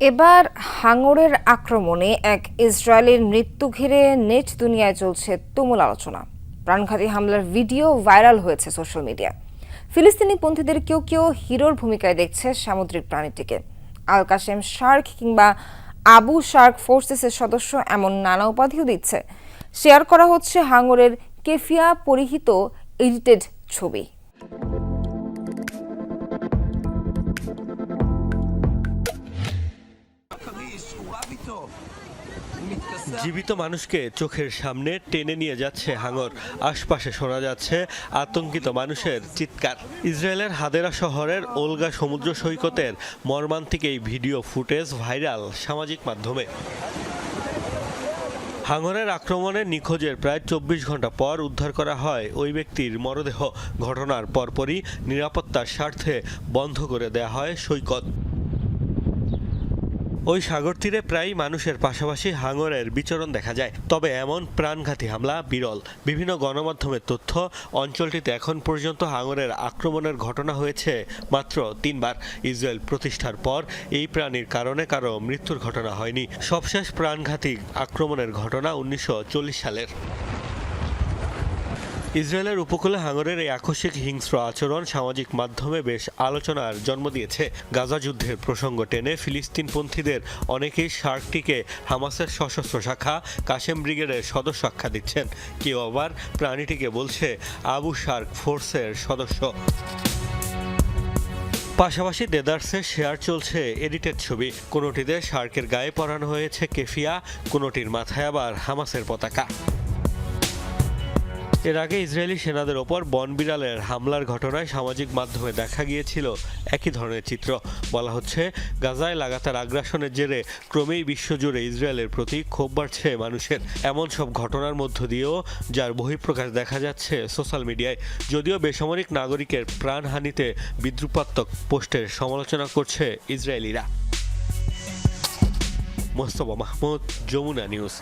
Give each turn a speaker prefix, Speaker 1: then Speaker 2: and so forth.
Speaker 1: এবার হাঙরের আক্রমণে এক ইসরায়েলের মৃত্যু ঘিরে নেট দুনিয়ায় চলছে তুমুল আলোচনা। প্রাণঘাতী হামলার ভিডিও ভাইরাল হয়েছে সোশ্যাল মিডিয়ায়। ফিলিস্তিনি পন্থীদের কেউ কেউ হিরোর ভূমিকায় দেখছে সামুদ্রিক প্রাণীটিকে। আল কাশেম শার্ক কিংবা আবু শার্ক ফোর্সেসের সদস্য এমন নানা উপাধিও দিচ্ছে। শেয়ার করা হচ্ছে হাঙরের কেফিয়া পরিহিত এডিটেড ছবি।
Speaker 2: জীবিত মানুষকে চোখের সামনে টেনে নিয়ে যাচ্ছে হাঙর। আশপাশে শোনা যাচ্ছে আতঙ্কিত মানুষের চিৎকার। ইসরায়েলের হাদেরা শহরের ওলগা সমুদ্র সৈকতের মর্মান্তিক এই ভিডিও ফুটেজ ভাইরাল সামাজিক মাধ্যমে। হাঙরের আক্রমণে নিখোঁজের প্রায় 24 ঘন্টা পর উদ্ধার করা হয় ওই ব্যক্তির মরদেহ। ঘটনার পরপরই নিরাপত্তার স্বার্থে বন্ধ করে দেয়া হয় সৈকত। ওই সাগর তীরে প্রায় মানুষের পাশাপাশি হাঙরের বিচরণ দেখা যায়। তবে এমন প্রাণঘাতী হামলা বিরল। বিভিন্ন গণমাধ্যমের তথ্য, অঞ্চলটিতে এখন পর্যন্ত হাঙরের আক্রমণের ঘটনা হয়েছে মাত্র 3 বার। ইসরায়েল প্রতিষ্ঠার পর এই প্রাণীর কারণে কারো মৃত্যুর ঘটনা হয়নি। সবশেষ প্রাণঘাতী আক্রমণের ঘটনা 1940 সালের। ইসরায়েলের উপকূলে হাঙরের এই আকস্মিক হিংস্র আচরণ সামাজিক মাধ্যমে বেশ আলোচনার জন্ম দিয়েছে। গাজা যুদ্ধের প্রসঙ্গ টেনে ফিলিস্তিনপন্থীদের অনেকেই শার্কটিকে হামাসের সশস্ত্র শাখা কাশেম ব্রিগেডের সদস্য আখ্যা দিচ্ছেন। কেউ আবার প্রাণীটিকে বলছে আবু শার্ক ফোর্সের সদস্য। পাশাপাশি দেদারসে শেয়ার চলছে এডিটেড ছবি। কোনোটিতে শার্কের গায়ে পরানো হয়েছে কেফিয়া, কোনোটির মাথায় আবার হামাসের পতাকা। এর আগে ইসরায়েলি সেনাদের ওপর বনবিড়ালের হামলার ঘটনায় সামাজিক মাধ্যমে দেখা গিয়েছিল একই ধরনের চিত্র। বলা হচ্ছে, গাজায় লাগাতার আগ্রাসনের জেরে ক্রমেই বিশ্বজুড়ে ইসরায়েলের প্রতি ক্ষোভ বাড়ছে মানুষের। এমন সব ঘটনার মধ্য দিয়েও যার বহিঃপ্রকাশ দেখা যাচ্ছে সোশ্যাল মিডিয়ায়। যদিও বেসামরিক নাগরিকের প্রাণহানিতে বিদ্রুপাত্মক পোস্টের সমালোচনা করছে ইসরায়েলিরা। মোস্তফা মাহমুদ, যমুনা নিউজ।